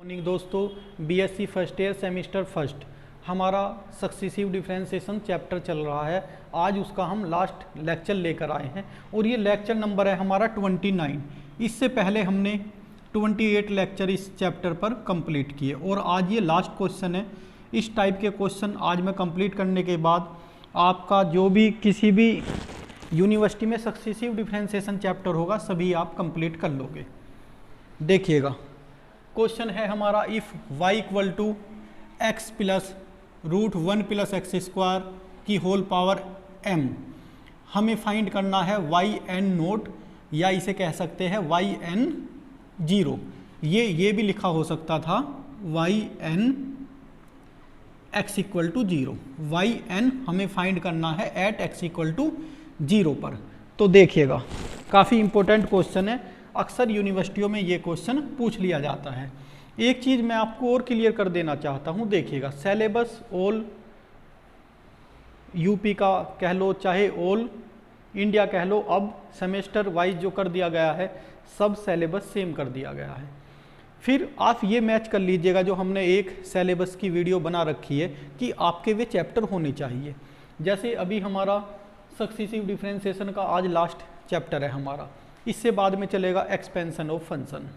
Morning दोस्तों, BSc first year semester first हमारा successive differentiation chapter चल रहा है। आज उसका हम लास्ट लेक्चर लेकर आए हैं और ये लेक्चर नंबर है हमारा 29। इससे पहले हमने 28 लेक्चर इस चैप्टर पर कंप्लीट किए और आज ये लास्ट क्वेश्चन है। इस टाइप के क्वेश्चन आज मैं कंप्लीट करने के बाद आपका जो भी किसी भी यूनिवर्सिटी में सक्सेसिव डिफरेंशिएशन चैप्टर होगा सभी आप कंप्लीट कर लोगे। देखिएगा, क्वेश्चन है हमारा if y equal to x plus root 1 plus x square की होल पावर m। हमें फाइंड करना है yn नोट, या इसे कह सकते हैं yn 0। ये भी लिखा हो सकता था yn x equal to 0। yn हमें फाइंड करना है एट x इक्वल टू 0 पर। तो देखिएगा, काफ़ी इंपॉर्टेंट क्वेश्चन है, अक्सर यूनिवर्सिटियों में ये क्वेश्चन पूछ लिया जाता है। एक चीज़ मैं आपको और क्लियर कर देना चाहता हूँ। देखिएगा, सिलेबस ऑल यूपी का कह लो चाहे ऑल इंडिया कह लो, अब सेमेस्टर वाइज जो कर दिया गया है सब सिलेबस सेम कर दिया गया है। फिर आप ये मैच कर लीजिएगा, जो हमने एक सिलेबस की वीडियो बना रखी है कि आपके वे चैप्टर होने चाहिए। जैसे अभी हमारा सक्सेसिव डिफरेंशिएशन का आज लास्ट चैप्टर है हमारा, इससे बाद में चलेगा एक्सपेंशन ऑफ फंक्शन।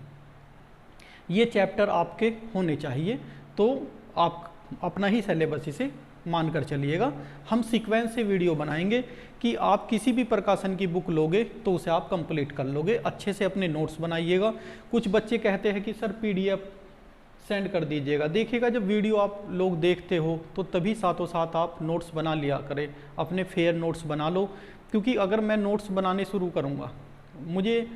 ये चैप्टर आपके होने चाहिए, तो आप अपना ही सिलेबस इसे मानकर चलिएगा। हम सीक्वेंस से वीडियो बनाएंगे कि आप किसी भी प्रकाशन की बुक लोगे तो उसे आप कंप्लीट कर लोगे। अच्छे से अपने नोट्स बनाइएगा। कुछ बच्चे कहते हैं कि सर पीडीएफ सेंड कर दीजिएगा। देखिएगा, जब वीडियो आप लोग देखते हो तो तभी साथों साथ आप नोट्स बना लिया करें, अपने फेयर नोट्स बना लो। क्योंकि अगर मैं नोट्स बनाने शुरू करूँगा, मुझे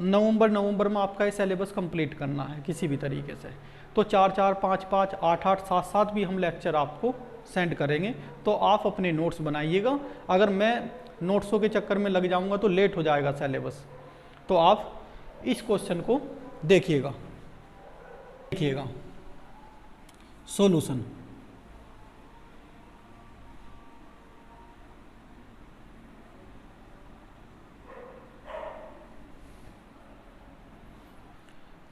नवंबर में आपका ये सिलेबस कंप्लीट करना है किसी भी तरीके से, तो 4-4, 5-5, 8-8, 7-7 भी हम लेक्चर आपको सेंड करेंगे। तो आप अपने नोट्स बनाइएगा। अगर मैं नोट्सों के चक्कर में लग जाऊंगा तो लेट हो जाएगा सिलेबस। तो आप इस क्वेश्चन को देखिएगा। सॉल्यूशन।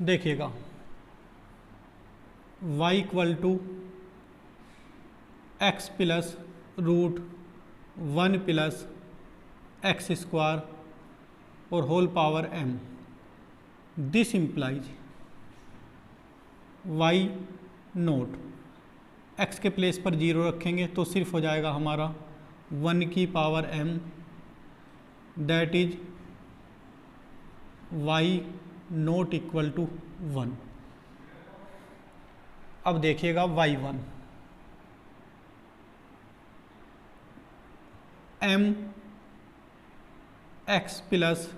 देखिएगा, y equal to x plus root 1 plus x square और whole power m। This implies y naught, x के प्लेस पर 0 रखेंगे तो सिर्फ हो जाएगा हमारा 1 की power m, that is y note equal to 1। अब देखिएगा y1, m x plus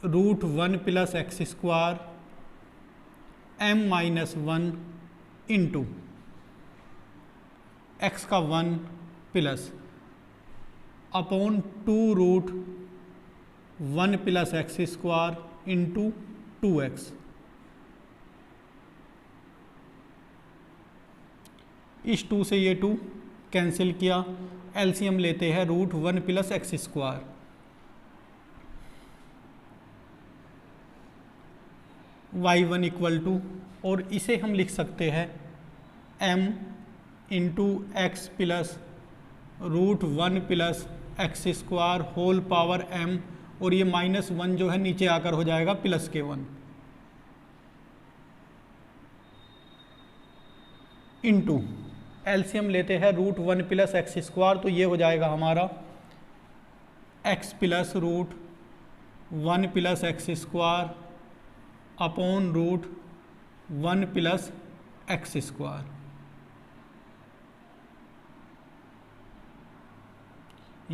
root 1 plus x square m minus 1 into x का 1 plus upon 2 root 1 plus x square into 2x। इस 2 से ये 2 कैंसिल किया, एलसीएम लेते हैं root 1 plus x square. y1 equal to, और इसे हम लिख सकते हैं m into x plus root 1 plus x square whole power m, और ये -1 जो है नीचे आकर हो जाएगा प्लस के 1 इंटू एलसीएम लेते हैं रूट 1 प्लस एक्स स्क्वायर, तो ये हो जाएगा हमारा x plus root 1 plus x square upon root 1 plus x square.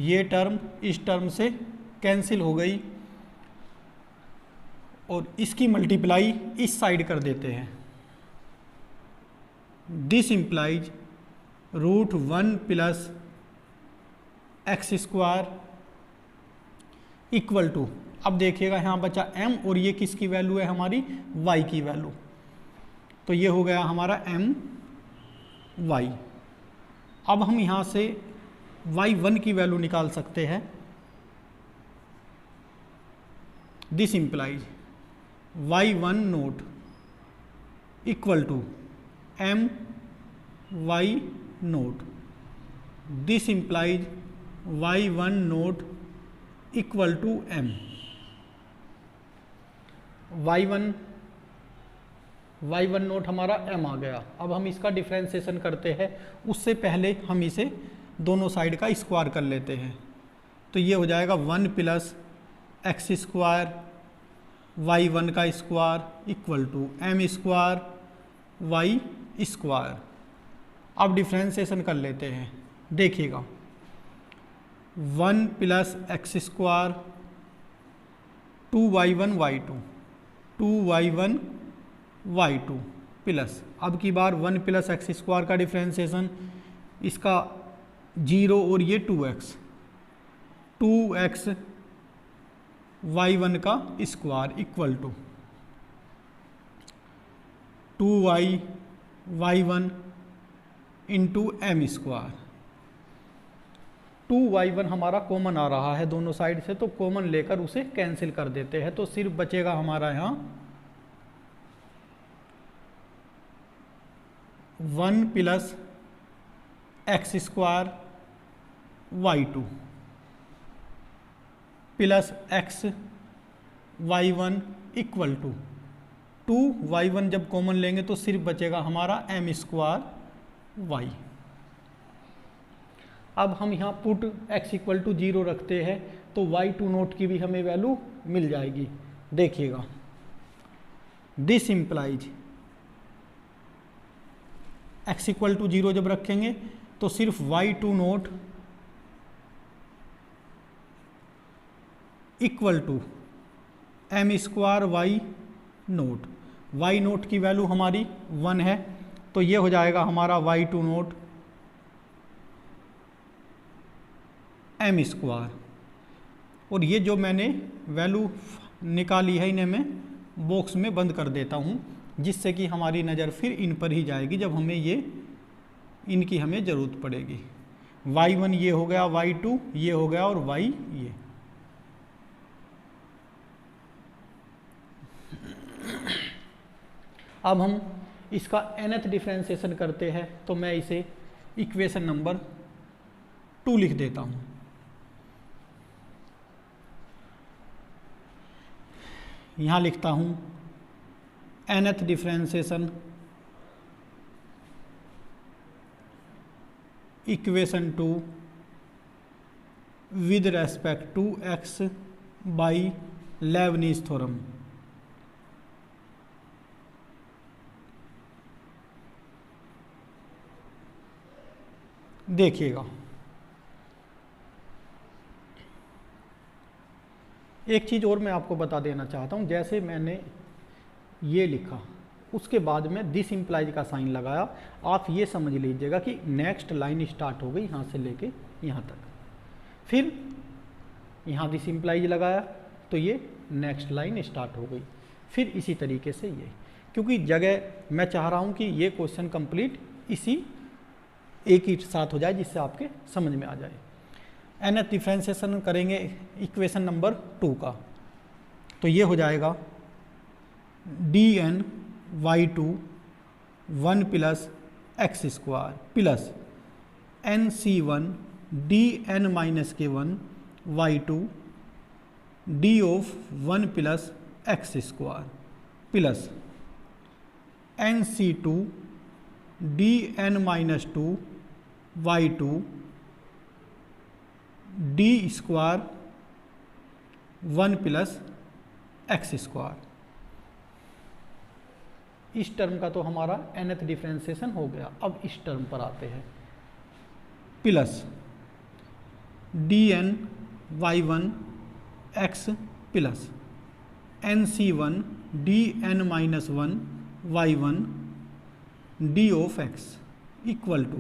ये टर्म इस टर्म से कैंसिल हो गई और इसकी मल्टीप्लाई इस साइड कर देते हैं। This implies root 1 plus x square equal to, अब देखिएगा यहाँ बचा m और ये किसकी वैल्यू है हमारी y की वैल्यू, तो ये हो गया हमारा my। अब हम यहाँ से y1 की वैल्यू निकाल सकते हैं। This implies y1 not equal to M Y not. This implies y1 not equal to m। y1 not हमारा m आ गया। अब हम इसका डिफ्रेंसिएशन करते हैं, उससे पहले हम इसे दोनों साइड का स्क्वायर कर लेते हैं। तो ये हो जाएगा 1 प्लस एक्स स्क्वायर y1 का square equal to m square y square. अब डिफ्रेंसिएशन कर लेते हैं, देखिएगा 1 plus x square 2y1 y2 2y1 y2 plus, अब की बार 1 प्लस एक्स स्क्वायर का डिफ्रेंसिएशन, इसका 0 और ये 2x y1 का square equal to 2y y1 into M square. 2y1 हमारा कॉमन आ रहा है दोनों साइड से, तो कॉमन लेकर उसे कैंसिल कर देते हैं, तो सिर्फ बचेगा हमारा यहाँ 1 plus x square y2 plus x y1 equal to 2y1 जब कॉमन लेंगे तो सिर्फ बचेगा हमारा एम स्क्वायर y। अब हम यहाँ पुट x इक्वल टू 0 रखते हैं, तो y2 नोट की भी हमें वैल्यू मिल जाएगी। देखिएगा this implies x equal to 0 जब रखेंगे तो सिर्फ y2 note equal to M square Y not. y not की वैल्यू हमारी 1 है, तो ये हो जाएगा हमारा y2 नोट एम स्क्वायर। और ये जो मैंने वैल्यू निकाली है इन्हें मैं बॉक्स में बंद कर देता हूँ, जिससे कि हमारी नज़र फिर इन पर ही जाएगी जब हमें ये इनकी हमें ज़रूरत पड़ेगी। y1 ये हो गया, y2 ये हो गया और y ये। अब हम इसका nth डिफ्रेंसिएशन करते हैं, तो मैं इसे इक्वेशन नंबर 2 लिख देता हूँ। यहाँ लिखता हूँ nth differentiation equation 2 with respect to x by Leibniz theorem. देखिएगा एक चीज़ और मैं आपको बता देना चाहता हूँ, जैसे मैंने ये लिखा उसके बाद में दिस इम्प्लाइज का साइन लगाया, आप ये समझ लीजिएगा कि नेक्स्ट लाइन स्टार्ट हो गई यहाँ से लेके यहाँ तक। फिर यहाँ दिस इम्प्लाइज लगाया तो ये नेक्स्ट लाइन स्टार्ट हो गई, फिर इसी तरीके से ये, क्योंकि जगह मैं चाह रहा हूँ कि ये क्वेश्चन कंप्लीट इसी एक ही साथ हो जाए, जिससे आपके समझ में आ जाए। nth डिफ्रेंसिएशन करेंगे इक्वेशन नंबर 2 का, तो ये हो जाएगा dn y2 1 plus x square plus nc1 dn minus k1 y2 d of 1 plus x square plus nc2 dn minus 2 y2 d square 1 plus x square. इस टर्म का तो हमारा nth डिफ्रेंसिएशन हो गया। अब इस टर्म पर आते हैं, plus dn y1 x plus nc1 dn minus 1 y1 d of x equal to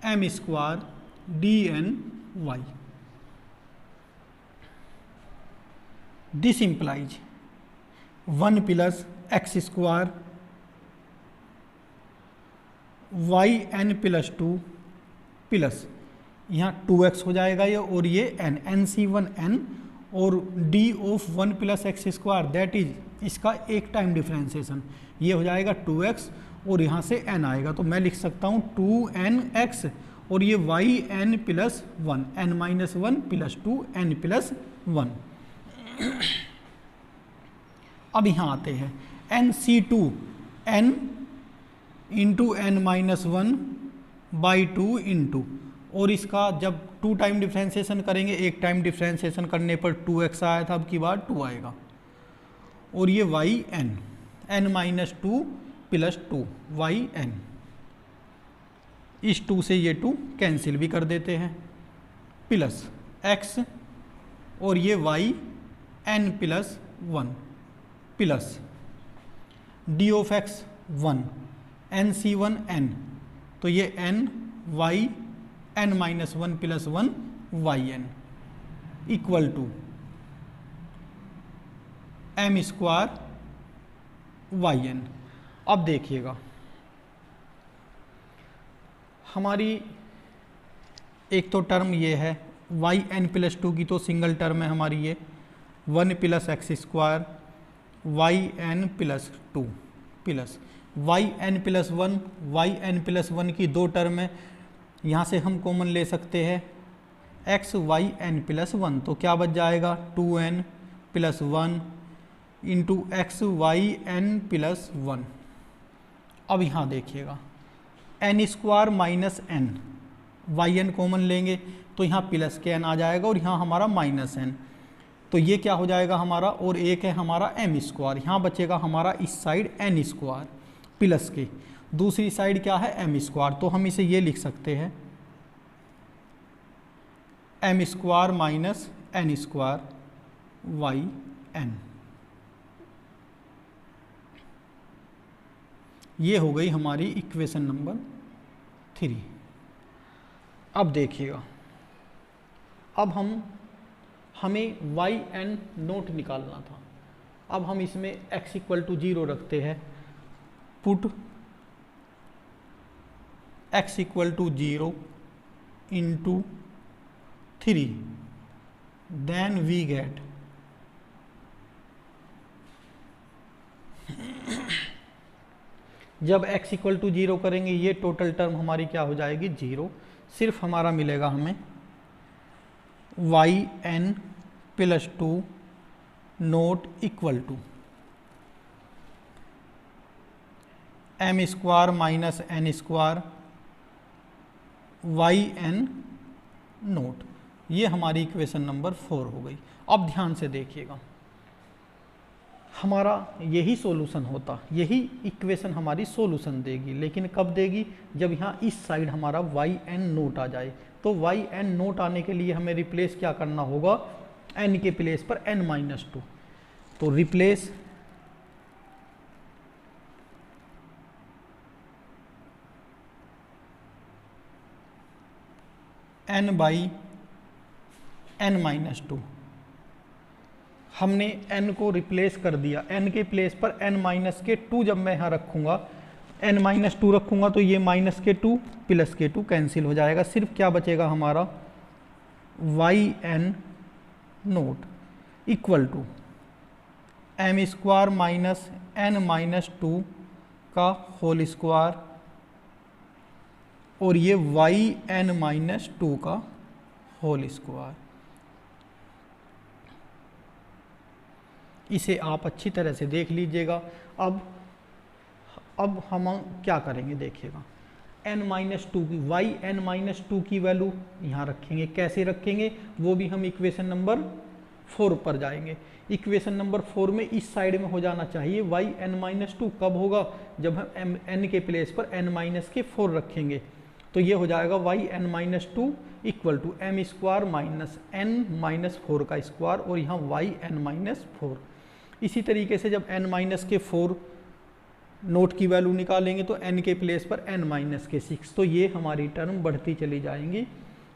m square dn y। This implies 1 plus x square y n plus 2 plus यहाँ 2x हो जाएगा ये, और ये n c1 n और d of 1 plus x square that is इसका एक time differentiation, ये हो जाएगा 2x और यहाँ से n आएगा, तो मैं लिख सकता हूँ 2nx और ये yn plus 1, n minus 1 plus 2 n plus 1। अब यहाँ आते हैं nc2 n into n minus 1 by 2 into, और इसका जब 2 टाइम डिफ्रेंसिएशन करेंगे, एक टाइम डिफ्रेंसिएशन करने पर 2x आया था, अब की बार 2 आएगा, और ये yn n minus 2 plus 2 yn, इस 2 से ये 2 कैंसिल भी कर देते हैं, प्लस x और ये yn plus 1 plus d of x 1 nc1 n, तो ये n n minus 1 plus 1 yn equal to m square yn। अब देखिएगा हमारी एक तो टर्म ये है yn प्लस 2 की, तो सिंगल टर्म है हमारी ये 1 plus x square yn plus 2 plus yn plus 1 yn plus 1 की 2 टर्म है, यहाँ से हम कॉमन ले सकते हैं एक्स yn प्लस 1, तो क्या बच जाएगा 2n plus 1 into x yn plus 1। अब यहाँ देखिएगा n square minus n, yn common लेंगे तो यहाँ प्लस के n आ जाएगा और यहाँ हमारा माइनस n, तो ये क्या हो जाएगा हमारा, और एक है हमारा m स्क्वायर, यहाँ बचेगा हमारा इस साइड n स्क्वायर प्लस के, दूसरी साइड क्या है m स्क्वायर, तो हम इसे ये लिख सकते हैं m square minus n square yn। ये हो गई हमारी इक्वेशन नंबर 3। अब देखिएगा, अब हमें yn नोट निकालना था, अब हम इसमें x इक्वल टू 0 रखते हैं, put x equal to 0 into 3, then we get जब x इक्वल टू 0 करेंगे ये टोटल टर्म हमारी क्या हो जाएगी 0, सिर्फ हमारा मिलेगा हमें yn plus 2 nought equal to m square minus n square yn nought. ये हमारी इक्वेशन नंबर 4 हो गई। अब ध्यान से देखिएगा, हमारा यही सॉल्यूशन होता, यही इक्वेशन हमारी सॉल्यूशन देगी, लेकिन कब देगी, जब यहाँ इस साइड हमारा yn नोट आ जाए। तो yn नोट आने के लिए हमें रिप्लेस क्या करना होगा, n के प्लेस पर n माइनस 2, तो replace n by n minus 2, हमने n को रिप्लेस कर दिया, n के प्लेस पर n माइनस के 2 जब मैं यहाँ रखूँगा, n माइनस 2 रखूँगा तो ये माइनस के 2 प्लस के 2 कैंसिल हो जाएगा, सिर्फ क्या बचेगा हमारा yn nought equal to m square minus n minus 2 का होल स्क्वायर और ये yn माइनस 2 का होल स्क्वायर। इसे आप अच्छी तरह से देख लीजिएगा। अब हम क्या करेंगे देखिएगा, n माइनस 2 की yn माइनस 2 की वैल्यू यहाँ रखेंगे, कैसे रखेंगे वो भी हम इक्वेशन नंबर 4 पर जाएंगे। इक्वेशन नंबर 4 में इस साइड में हो जाना चाहिए yn माइनस 2, कब होगा, जब हम n के प्लेस पर n माइनस के 4 रखेंगे, तो ये हो जाएगा yn minus 2 equal to m square minus n minus 4 का स्क्वायर और यहाँ yn माइनस 4। इसी तरीके से जब n माइनस के 4 नोट की वैल्यू निकालेंगे तो n के प्लेस पर n माइनस के 6, तो ये हमारी टर्म बढ़ती चली जाएंगी।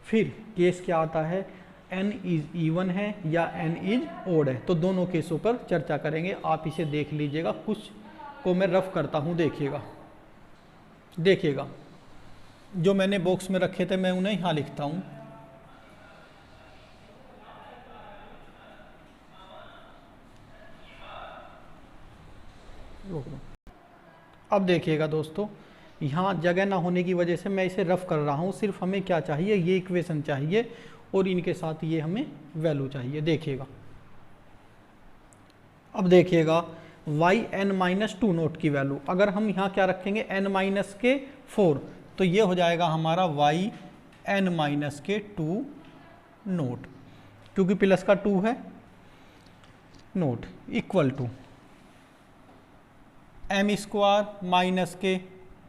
फिर केस क्या आता है, n इज इवन है या n इज ओड है, तो दोनों केसों पर चर्चा करेंगे। आप इसे देख लीजिएगा, कुछ को मैं रफ करता हूँ, देखिएगा जो मैंने बॉक्स में रखे थे मैं उन्हें यहाँ लिखता हूँ। अब देखिएगा दोस्तों, यहाँ जगह ना होने की वजह से मैं इसे रफ कर रहा हूँ, सिर्फ हमें क्या चाहिए, ये इक्वेशन चाहिए और इनके साथ ये हमें वैल्यू चाहिए। देखिएगा, अब देखिएगा y n minus two nought की वैल्यू अगर हम यहाँ क्या रखेंगे एन माइनस के 4, तो ये हो जाएगा हमारा वाई एन माइनस के 2 नोट, क्योंकि प्लस का 2 है nought, equal to M square minus के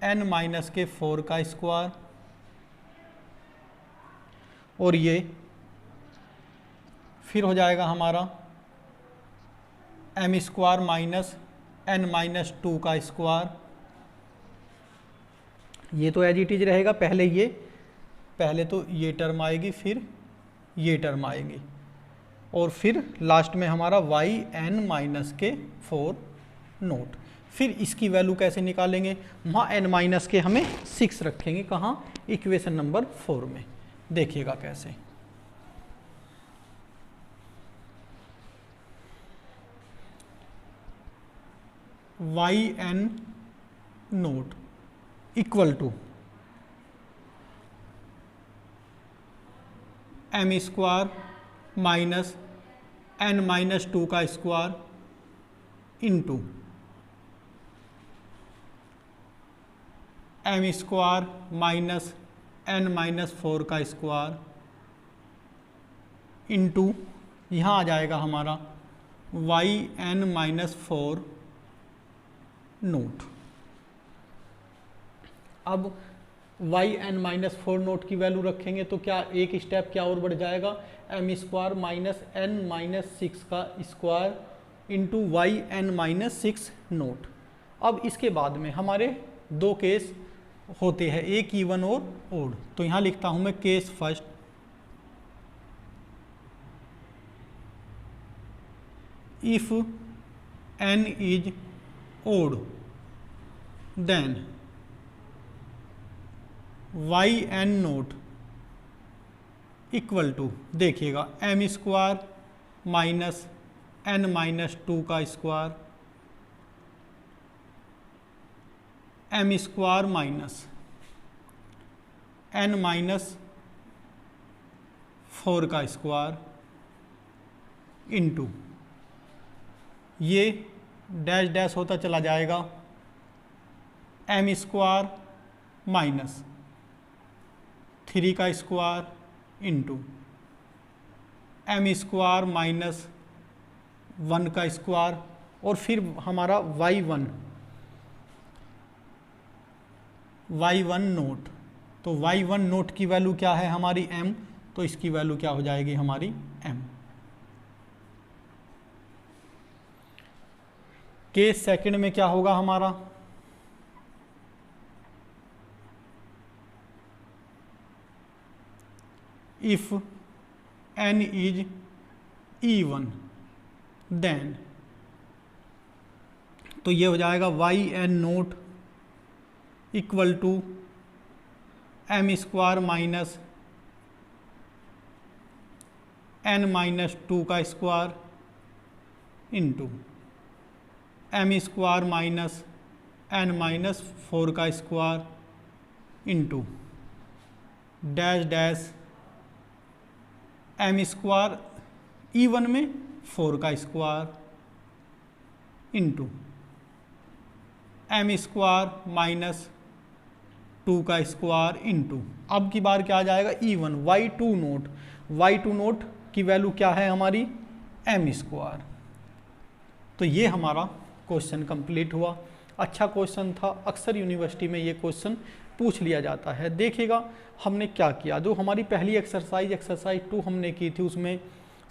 एन माइनस के 4 का स्क्वायर, और ये फिर हो जाएगा हमारा m square minus n minus 2 का स्क्वायर। ये तो एज इट इज रहेगा, पहले तो ये टर्म आएगी, फिर ये टर्म आएगी, और फिर लास्ट में हमारा वाई एन माइनस के 4 नोट। फिर इसकी वैल्यू कैसे निकालेंगे, वहाँ एन माइनस के हमें 6 रखेंगे, कहाँ, इक्वेशन नंबर 4 में। देखिएगा कैसे, y n note equal to M square minus n minus 2 का square into M square minus n minus 4 का स्क्वायर इंटू यहाँ आ जाएगा हमारा वाई एन माइनस 4 नोट। अब वाई एन माइनस 4 नोट की वैल्यू रखेंगे तो क्या एक स्टेप क्या और बढ़ जाएगा, m square minus n minus 6 का square into y n minus 6 nought. अब इसके बाद में हमारे दो केस होते हैं, एक इवन और ओड, तो यहाँ लिखता हूँ मैं case first, if n is odd then y n note equal to, देखिएगा m square minus n minus 2 का square, m square minus n minus 4 का स्क्वायर इंटू ये डैश डैश होता चला जाएगा, एम स्क्वायर माइनस 3 का square into M square minus 1 का square, और फिर हमारा वाई वन नोट, तो वाई वन नोट की वैल्यू क्या है हमारी m, तो इसकी वैल्यू क्या हो जाएगी हमारी m। केस सेकंड में क्या होगा हमारा, if n is even then, तो ये हो जाएगा y n note equal to M square minus n minus 2 का square into M square minus n minus 4 का square into dash dash m square even में 4 का square into M square minus 2 का square into, अब की बार क्या आ जाएगा even Y to nought की वैल्यू क्या है हमारी एम स्क्वायर। तो ये हमारा क्वेश्चन कंप्लीट हुआ। अच्छा क्वेश्चन था, अक्सर यूनिवर्सिटी में ये क्वेश्चन पूछ लिया जाता है। देखिएगा हमने क्या किया, जो हमारी पहली एक्सरसाइज 2 हमने की थी, उसमें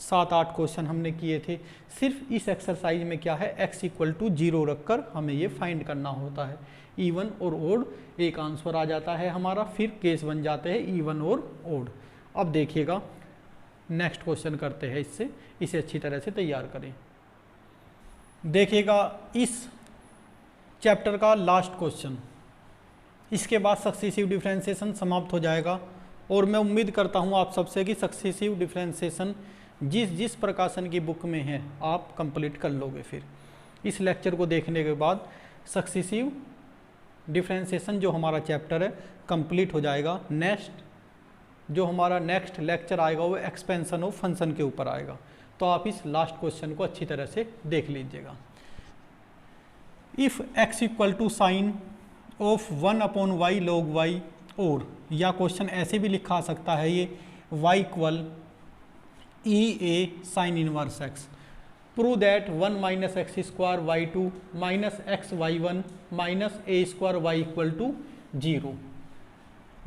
7-8 क्वेश्चन हमने किए थे। सिर्फ इस एक्सरसाइज में क्या है, x इक्वल टू 0 रखकर हमें ये फाइंड करना होता है। इवन और ओड एक आंसर आ जाता है हमारा, फिर केस बन जाते हैं इवन और ओड। अब देखिएगा नेक्स्ट क्वेश्चन करते हैं, इसे अच्छी तरह से तैयार करें। देखिएगा इस चैप्टर का लास्ट क्वेश्चन, इसके बाद सक्सेसिव डिफरेंशिएशन समाप्त हो जाएगा। और मैं उम्मीद करता हूँ आप सबसे कि सक्सेसिव डिफरेंशिएशन जिस प्रकाशन की बुक में है आप कंप्लीट कर लोगे। फिर इस लेक्चर को देखने के बाद सक्सेसिव डिफ्रेंसिएशन जो हमारा चैप्टर है कंप्लीट हो जाएगा। जो हमारा नेक्स्ट लेक्चर आएगा वो एक्सपेंशन ऑफ फंक्शन के ऊपर आएगा। तो आप इस लास्ट क्वेश्चन को अच्छी तरह से देख लीजिएगा। If x equal to sine of 1/y log y, और या क्वेश्चन ऐसे भी लिखा सकता है ये y equal EA sine inverse x, prove that 1 minus x square y two minus x y one minus a square y equal to 0।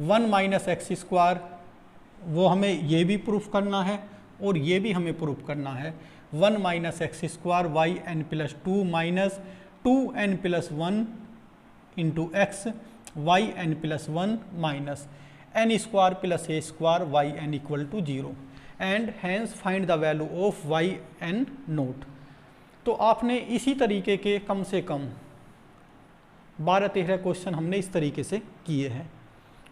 1 minus x square वो हमें ये भी प्रूफ करना है और ये भी हमें प्रूफ करना है। 1 minus x square y n plus 2 minus 2n plus 1 into x y n plus 1 minus n square plus a square y n equal to 0 and hence find the value of y n nought. तो आपने इसी तरीके के कम से कम 12-13 question हमने इस तरीके से किए हैं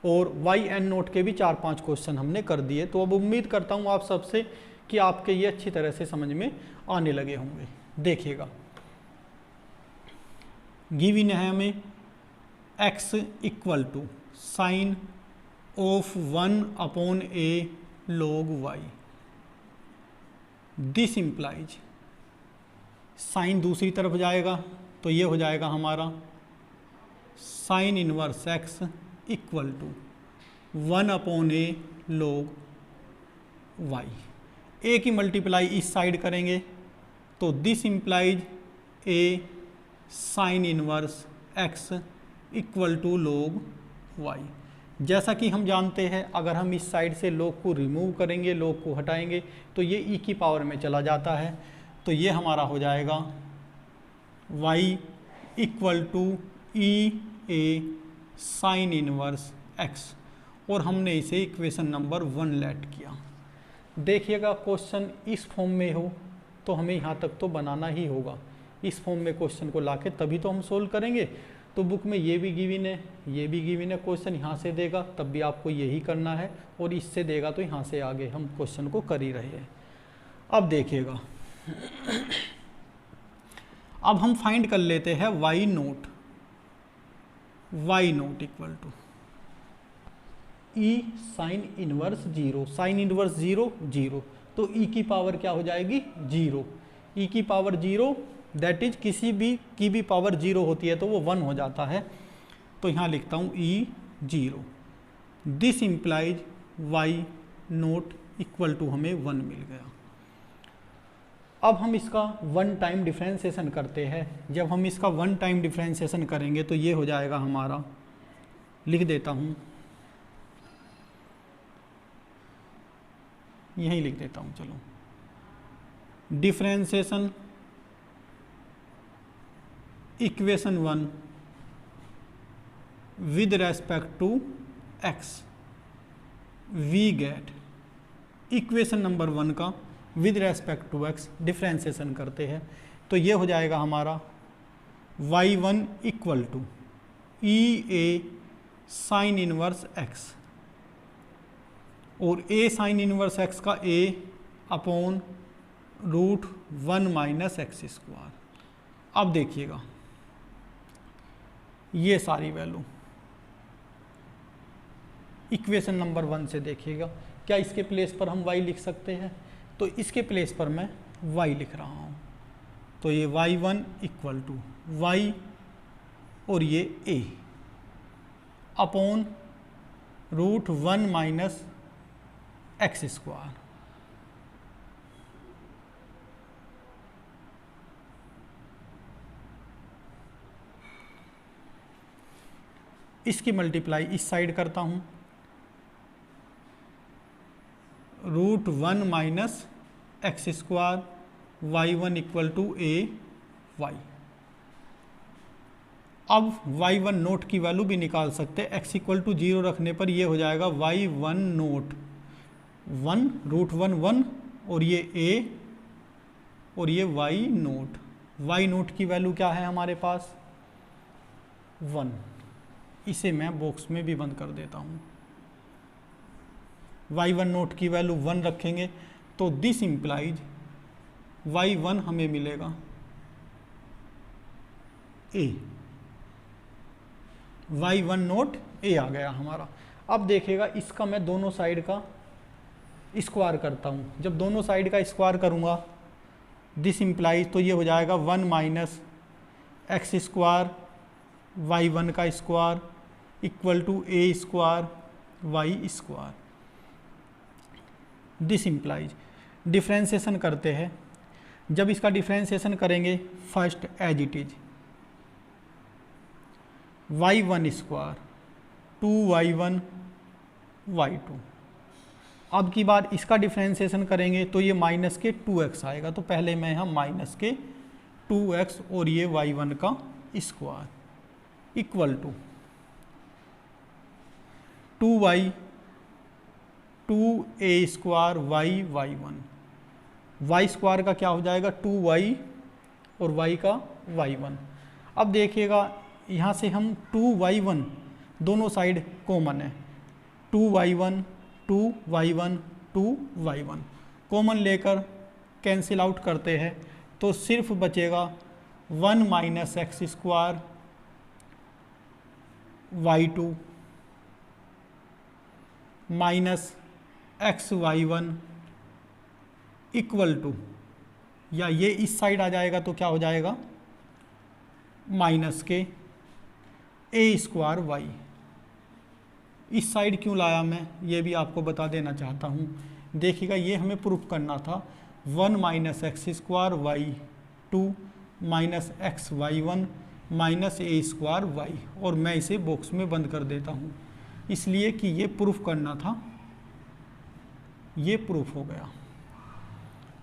और वाई एन नोट के भी 4-5 क्वेश्चन हमने कर दिए। तो अब उम्मीद करता हूँ आप सबसे कि आपके ये अच्छी तरह से समझ में आने लगे होंगे। देखिएगा, गिवन है हमें x equal to sine of 1/a log y। This implies sine दूसरी तरफ जाएगा तो ये हो जाएगा हमारा sine inverse x equal to 1/a log y। a की मल्टीप्लाई इस साइड करेंगे तो this implies a sine inverse x equal to log y। जैसा कि हम जानते हैं अगर हम इस साइड से log को रिमूव करेंगे, log को हटाएंगे तो ये e की पावर में चला जाता है। तो ये हमारा हो जाएगा y equal to e a sine inverse x, और हमने इसे इक्वेशन नंबर 1 लेट किया। देखिएगा, क्वेश्चन इस फॉर्म में हो तो हमें यहाँ तक तो बनाना ही होगा। इस फॉर्म में क्वेश्चन को लाके तभी तो हम सोल्व करेंगे। तो बुक में ये भी गिवन है, ये भी गिवन है। क्वेश्चन यहाँ से देगा तब भी आपको यही करना है और इससे देगा तो यहाँ से आगे हम क्वेश्चन को कर ही रहे हैं। अब देखिएगा, अब हम फाइंड कर लेते हैं y note equal to e sine inverse 0। Sine inverse 0 0, तो e की पावर क्या हो जाएगी 0। e की पावर 0 दैट इज किसी भी की भी पावर 0 होती है तो वो 1 हो जाता है। तो यहाँ लिखता हूँ e 0। This implies y note equal to हमें 1 मिल गया। अब हम इसका 1 टाइम डिफ्रेंसिएशन करते हैं। जब हम इसका 1 टाइम डिफ्रेंसिएशन करेंगे तो ये हो जाएगा हमारा, लिख देता हूँ, यहीं लिख देता हूँ, चलो, differentiation equation 1 with respect to x, we get equation number 1 का with respect to x differentiation करते हैं तो ये हो जाएगा हमारा y1 equal to e a sine inverse x, और a साइन इनवर्स x का a upon √1 minus x square. अब देखिएगा ये सारी वैल्यू इक्वेशन नंबर 1 से देखिएगा, क्या इसके प्लेस पर हम y लिख सकते हैं? तो इसके प्लेस पर मैं y लिख रहा हूँ। तो ये y1 इक्वल टू y और ये a upon √1 minus x square. इसकी मल्टीप्लाई इस साइड करता हूँ, √1 minus x square y1 equal to a y। अब y1 नोट की वैल्यू भी निकाल सकते हैं। x इक्वल टू 0 रखने पर ये हो जाएगा y1 नोट 1 √1 1 और ये a और ये y नोट। y नोट की वैल्यू क्या है हमारे पास 1। इसे मैं बॉक्स में भी बंद कर देता हूँ। y1 नोट की वैल्यू 1 रखेंगे तो दिस इम्प्लाइज y1 हमें मिलेगा a y1 नोट ए आ गया हमारा। अब देखिएगा इसका मैं दोनों साइड का स्क्वायर करता हूँ। जब दोनों साइड का स्क्वायर करूँगा दिस इम्प्लाइज, तो ये हो जाएगा 1 माइनस एक्स स्क्वायर y1 का square equal to a square y square. This implies differentiation करते हैं। जब इसका डिफ्रेंसिएशन करेंगे first as it is y1 square 2y1 y2। अब की बार इसका डिफ्रेंसिएशन करेंगे तो ये माइनस के 2x आएगा, तो पहले मैं यहाँ माइनस के 2x और ये y1 का square equal to 2y 2a square y1। y square का क्या हो जाएगा 2y और y का y1। अब देखिएगा यहाँ से हम 2y1 दोनों साइड कॉमन है, 2y1 2y1 2y1 कॉमन लेकर कैंसिल आउट करते हैं तो सिर्फ बचेगा 1 minus x square y2 minus x y1 equal to, या ये इस साइड आ जाएगा तो क्या हो जाएगा minus k a square Y. इस साइड क्यों लाया मैं ये भी आपको बता देना चाहता हूँ। देखिएगा ये हमें प्रूफ करना था 1 minus x square y2 minus x y1 minus a square y, और मैं इसे बॉक्स में बंद कर देता हूँ इसलिए कि ये प्रूफ करना था, ये प्रूफ हो गया।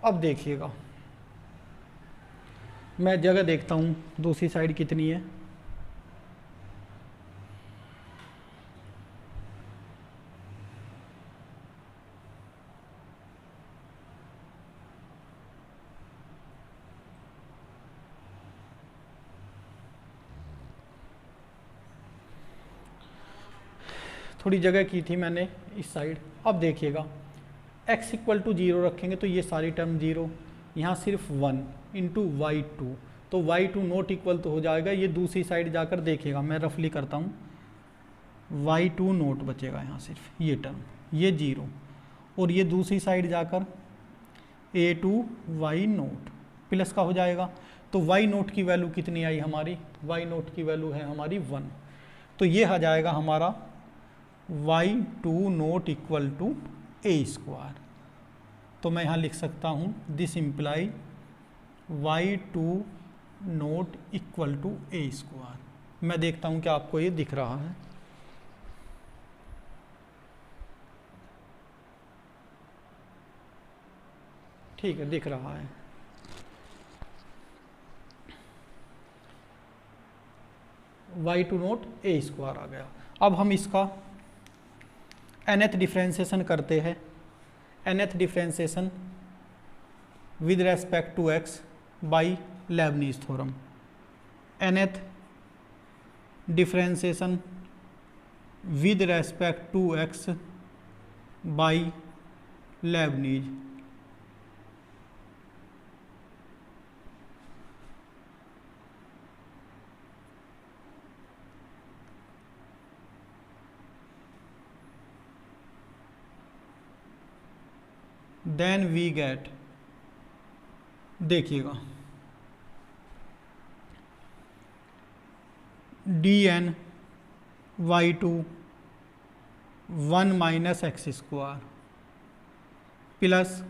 अब देखिएगा मैं जगह देखता हूँ दूसरी साइड कितनी है। थोड़ी जगह की थी मैंने इस साइड। अब देखिएगा x इक्वल टू 0 रखेंगे तो ये सारी टर्म 0, यहाँ सिर्फ 1 इंटू y2, तो y2 नॉट इक्वल तो हो जाएगा। ये दूसरी साइड जाकर देखिएगा, मैं रफली करता हूँ, y2 नोट बचेगा यहाँ सिर्फ ये टर्म, ये 0, और ये दूसरी साइड जाकर a2 y नोट प्लस का हो जाएगा। तो y नोट की वैल्यू कितनी आई हमारी, y नोट की वैल्यू है हमारी 1, तो ये आ जाएगा हमारा y2 note equal to a square. तो मैं यहाँ लिख सकता हूँ this imply y2 note equal to a square. मैं देखता हूँ कि आपको ये दिख रहा है। ठीक है, दिख रहा है। y2 नोट ए स्क्वायर आ गया। अब हम इसका nth डिफ्रेंसिएशन करते हैं। nth differentiation with respect to x by Leibniz theorem. nth differentiation with respect to x by Leibniz. Then we get, देखिएगा dn y2 1 minus x square plus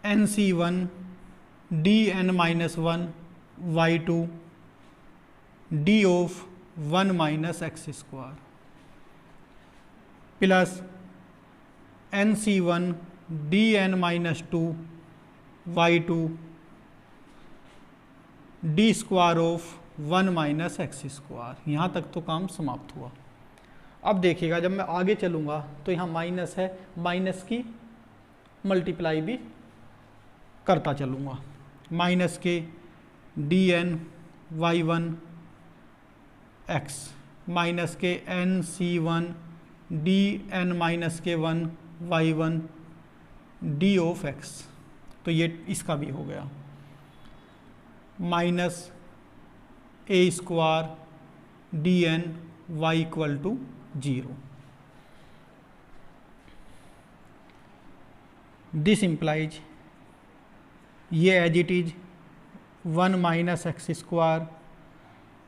nc1 dn minus 1 y2 d of 1 minus x square plus nc1 dn minus 2 y2 d square of 1 minus x square. यहाँ तक तो काम समाप्त हुआ। अब देखिएगा जब मैं आगे चलूँगा तो यहाँ माइनस है, माइनस की मल्टीप्लाई भी करता चलूँगा। माइनस के dn y1 x माइनस के nc1 dn माइनस के 1 y1 डी ऑफ x, तो ये इसका भी हो गया। Minus a square d n y equal to 0। This implies, ये as it is 1 minus x square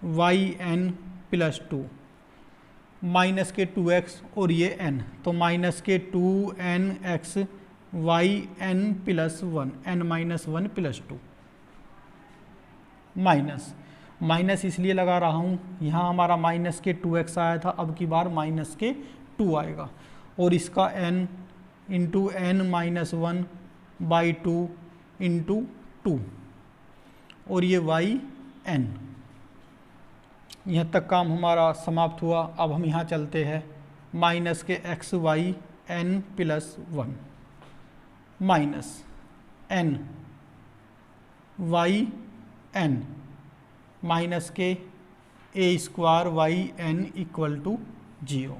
y n plus 2, minus k 2x और ये n, तो minus k 2nx y n plus 1, n minus 1 plus 2, minus minus इसलिए लगा रहा हूँ, यहाँ हमारा माइनस के 2x आया था, अब की बार माइनस के 2 आएगा, और इसका n into n minus 1 by 2 into 2, और ये वाई एन। यहाँ तक काम हमारा समाप्त हुआ। अब हम यहाँ चलते हैं, minus k x y n plus 1 minus n y n minus k a square y n equal to 0।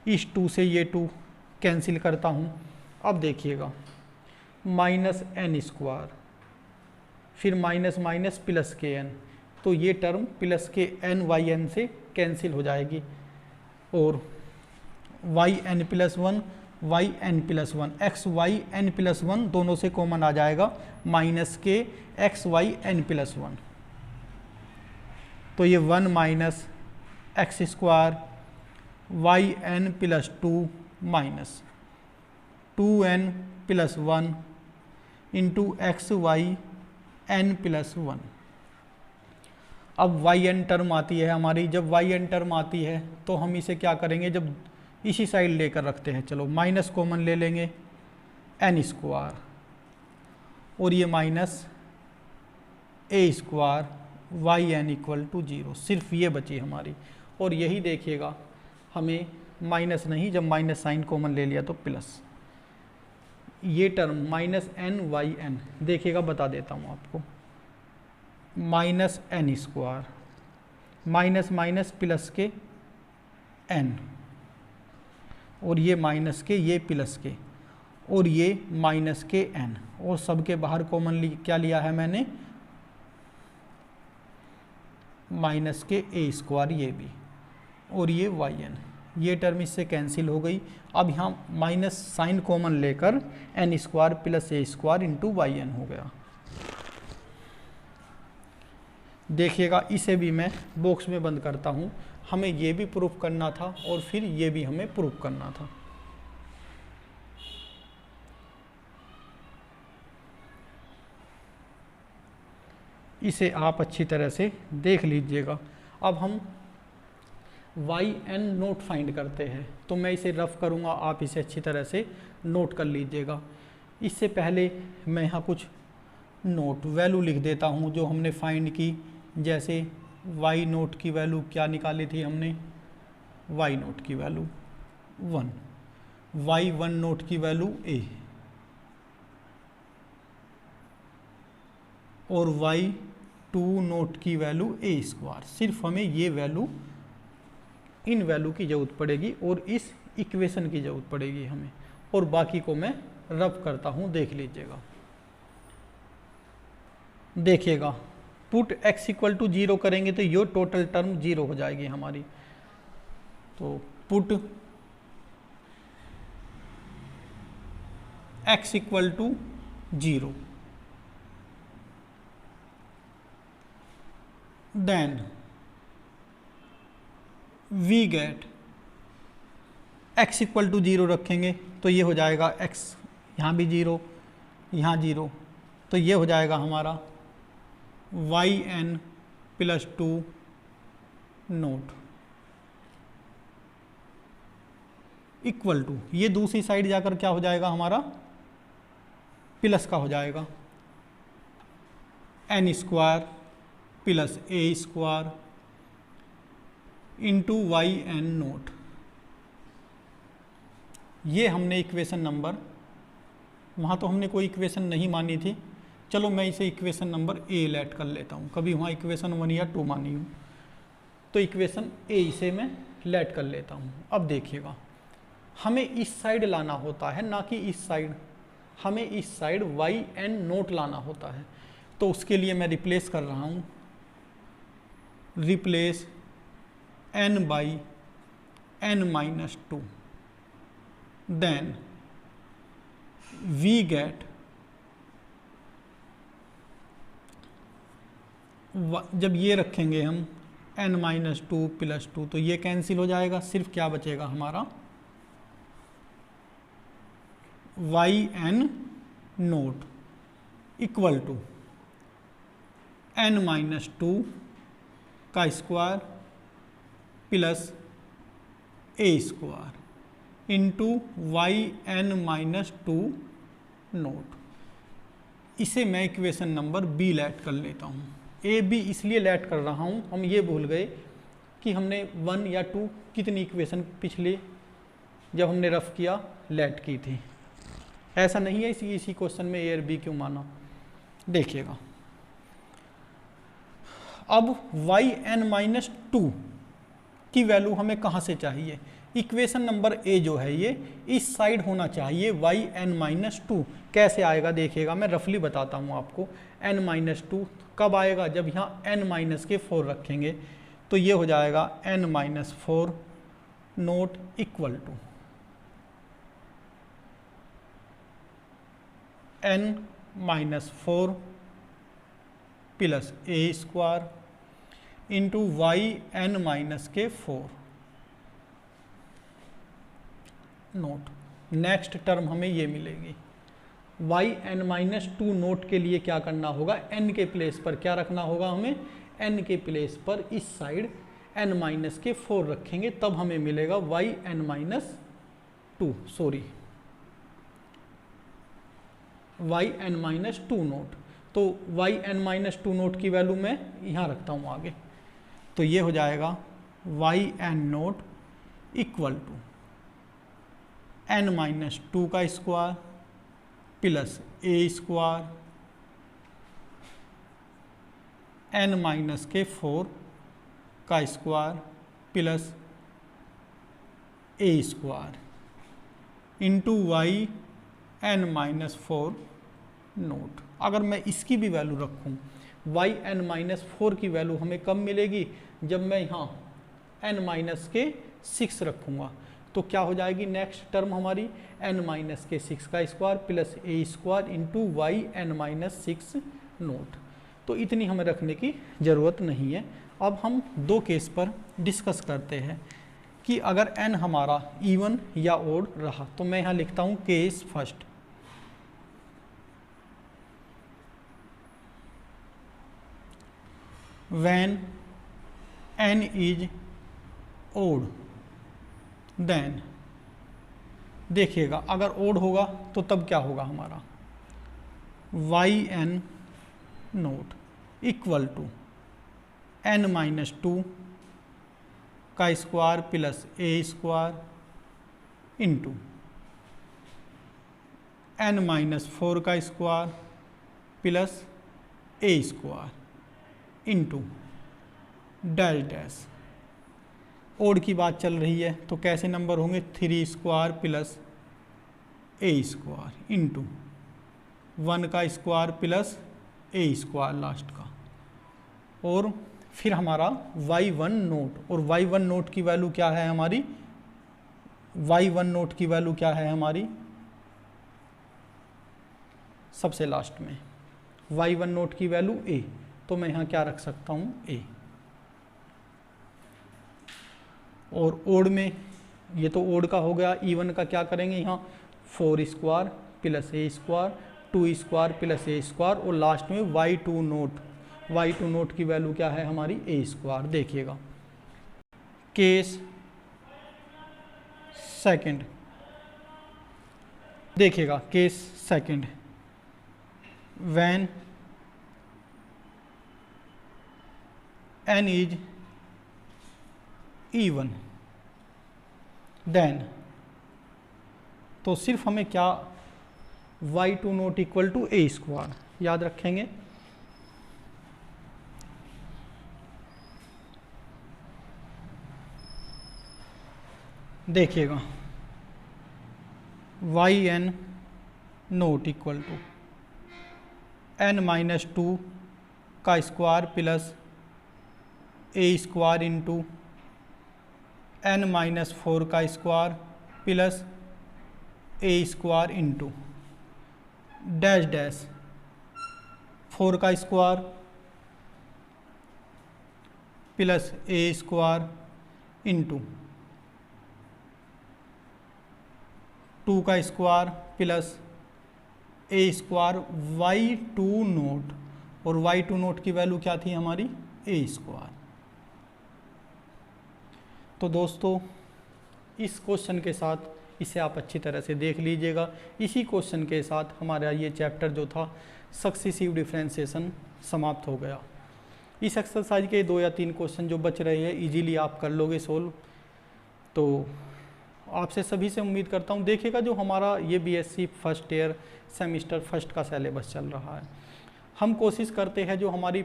इस 2 से ये 2 कैंसिल करता हूँ। अब देखिएगा, माइनस एन स्क्वायर, फिर माइनस माइनस प्लस के एन, तो ये टर्म प्लस के एन वाई एन से कैंसिल हो जाएगी, और y n plus 1 y n plus 1 x y n plus 1 दोनों से कॉमन आ जाएगा, minus k x y n plus 1, तो ये 1 minus x square y n plus 2 minus 2n plus 1 into x y n plus 1। अब y N term आती है हमारी, जब वाई एन टर्म आती है तो हम इसे क्या करेंगे, जब इसी साइड लेकर रखते हैं, चलो माइनस कॉमन ले लेंगे, एन स्क्वायर और ये minus a square y n equal to 0, सिर्फ ये बची हमारी। और यही देखिएगा, हमें माइनस नहीं, जब माइनस साइन कॉमन ले लिया तो प्लस, ये term minus n y n, देखिएगा बता देता हूँ आपको, minus n square minus minus plus के एन, और ये माइनस के, ये प्लस के, और ये माइनस के एन, और सबके बाहर कॉमन क्या लिया है मैंने, माइनस के ए स्क्वायर ये भी, और ये वाई एन, ये टर्म इससे कैंसिल हो गई। अब यहाँ माइनस साइन कॉमन लेकर N square plus a square into y N हो गया। देखिएगा, इसे भी मैं बॉक्स में बंद करता हूँ, हमें ये भी प्रूफ करना था और फिर ये भी हमें प्रूफ करना था। इसे आप अच्छी तरह से देख लीजिएगा। अब हम वाई एन नोट फाइंड करते हैं, तो मैं इसे रफ करूँगा, आप इसे अच्छी तरह से नोट कर लीजिएगा। इससे पहले मैं यहाँ कुछ नोट वैल्यू लिख देता हूँ जो हमने फाइंड की। जैसे वाई नोट की वैल्यू क्या निकाली थी हमने, वाई नोट की वैल्यू 1, वाई वन नोट की वैल्यू ए, और वाई टू नोट की वैल्यू ए स्क्वायर। सिर्फ हमें ये वैल्यू, इन वैल्यू की ज़रूरत पड़ेगी और इस इक्वेशन की ज़रूरत पड़ेगी हमें, और बाकी को मैं रब करता हूँ, देख लीजिएगा। देखिएगा, पुट x इक्वल टू 0 करेंगे तो ये टोटल टर्म 0 हो जाएगी हमारी। तो put x equal to 0, then we get x equal to 0 रखेंगे तो ये हो जाएगा x, यहाँ भी 0, यहाँ 0, तो ये हो जाएगा हमारा y n plus 2 nought equal to, ये दूसरी साइड जाकर क्या हो जाएगा हमारा, प्लस का हो जाएगा, n square plus a square into y n naught. ये हमने इक्वेशन नंबर, वहाँ तो हमने कोई इक्वेशन नहीं मानी थी, चलो मैं इसे इक्वेशन नंबर ए लेट कर लेता हूँ, कभी वहाँ इक्वेशन 1 या 2 मानी हूँ, तो इक्वेशन ए इसे मैं लेट कर लेता हूँ। अब देखिएगा, हमें इस साइड लाना होता है, ना कि इस साइड, हमें इस साइड वाई एन नोट लाना होता है। तो उसके लिए मैं रिप्लेस कर रहा हूँ, replace n by n minus 2, then we get जब ये रखेंगे हम n माइनस 2 प्लस 2 तो ये कैंसिल हो जाएगा, सिर्फ क्या बचेगा हमारा yn nought equal to n minus 2 का square plus a square into yn minus 2 nought. इसे मैं इक्वेशन नंबर बी लेट कर लेता हूँ। ए बी इसलिए लेट कर रहा हूँ, हम ये भूल गए कि हमने 1 या 2 कितनी इक्वेशन पिछले जब हमने रफ किया लेट की थी। ऐसा नहीं है इसी क्वेश्चन में ए और बी क्यों माना, देखिएगा। अब yn माइनस 2 की वैल्यू हमें कहाँ से चाहिए, इक्वेशन नंबर ए जो है ये इस साइड होना चाहिए yn माइनस 2। कैसे आएगा देखिएगा, मैं रफली बताता हूँ आपको। n माइनस 2 कब आएगा, जब यहाँ n माइनस के 4 रखेंगे तो ये हो जाएगा n minus 4 nought equal to n minus 4 plus a square into yn minus के 4 नोट। नेक्स्ट टर्म हमें ये मिलेगी yn माइनस 2 नोट के लिए क्या करना होगा, n के प्लेस पर क्या रखना होगा हमें, n के प्लेस पर इस साइड n माइनस के 4 रखेंगे, तब हमें मिलेगा yn minus 2 yn minus 2 note. तो yn माइनस 2 नोट की वैल्यू मैं यहाँ रखता हूँ आगे, तो ये हो जाएगा yn nought equal to n minus 2 का square plus a square n minus के 4 का square plus a square into yn minus 4 nought. अगर मैं इसकी भी वैल्यू रखूँ yn माइनस 4 की वैल्यू हमें कब मिलेगी, जब मैं यहाँ n माइनस के 6 रखूँगा तो क्या हो जाएगी नेक्स्ट टर्म हमारी n माइनस के 6 का square plus a square into yn minus 6 note. तो इतनी हमें रखने की ज़रूरत नहीं है। अब हम दो केस पर डिस्कस करते हैं कि अगर n हमारा इवन या ओड रहा, तो मैं यहाँ लिखता हूँ case first. when n is odd then देखिएगा अगर ओड होगा तो तब क्या होगा हमारा yn nought equal to n minus 2 का square plus a square into n minus 4 का square plus a square into dash dash. Odd की बात चल रही है तो कैसे नंबर होंगे 3 square plus a square into 1 का square plus a square last का, और फिर हमारा y1 नोट, और y1 नोट की वैल्यू क्या है हमारी, y1 नोट की वैल्यू क्या है हमारी सबसे लास्ट में y1 नोट की वैल्यू a, तो मैं यहाँ क्या रख सकता हूँ a। और ओड में ये तो ओड का हो गया, इवन का क्या करेंगे यहाँ 4 square plus a square 2 square plus a square, और लास्ट में y2 नोट की वैल्यू क्या है हमारी a स्क्वायर। देखिएगा केस सेकंड, देखिएगा case second when n is even then, तो सिर्फ हमें क्या y2 note equal to a square याद रखेंगे। देखिएगा yn nought equal to n minus 2 का square plus a square into n-4 का square plus a square into dash dash 4 का square plus a square into 2 का square plus a square y2 note, और y2 nought की value क्या थी हमारी ए square. तो दोस्तों इस क्वेश्चन के साथ इसे आप अच्छी तरह से देख लीजिएगा। इसी क्वेश्चन के साथ हमारा ये चैप्टर जो था सक्सेसिव डिफरेंशिएशन समाप्त हो गया। इस एक्सरसाइज के 2 या 3 क्वेश्चन जो बच रहे हैं इजीली आप कर लोगे सोल्व। तो आपसे सभी से उम्मीद करता हूँ देखिएगा जो हमारा ये BSc first year semester first का सिलेबस चल रहा है, हम कोशिश करते हैं जो हमारी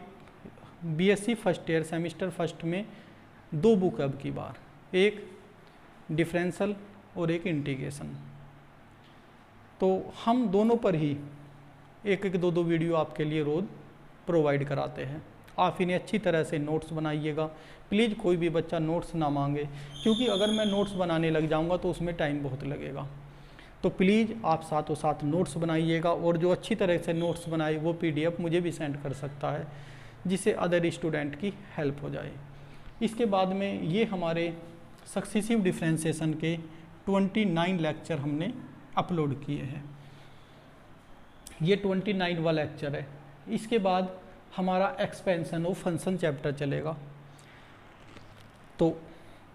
BSc first year semester first में 2 बुक अब की बार, एक डिफरेंशियल और एक इंटीग्रेशन, तो हम दोनों पर ही एक 2 वीडियो आपके लिए रोज़ प्रोवाइड कराते हैं। आप इन्हें अच्छी तरह से नोट्स बनाइएगा। प्लीज़ कोई भी बच्चा नोट्स ना मांगे, क्योंकि अगर मैं नोट्स बनाने लग जाऊंगा तो उसमें टाइम बहुत लगेगा। तो प्लीज़ आप साथों साथ नोट्स बनाइएगा, और जो अच्छी तरह से नोट्स बनाए वो पीडीएफ मुझे भी सेंड कर सकता है, जिससे अदर स्टूडेंट की हेल्प हो जाए। इसके बाद में ये हमारे सक्सेसिव डिफरेंशिएशन के 29 लेक्चर हमने अपलोड किए हैं। ये 29वां लेक्चर है। इसके बाद हमारा एक्सपेंशन ऑफ फंक्शन चैप्टर चलेगा, तो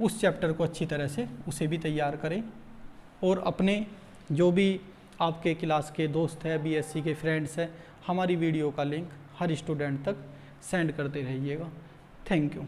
उस चैप्टर को अच्छी तरह से उसे भी तैयार करें, और अपने जो भी आपके क्लास के दोस्त हैं, बीएससी के फ्रेंड्स हैं, हमारी वीडियो का लिंक हर स्टूडेंट तक सेंड करते रहिएगा। Thank you.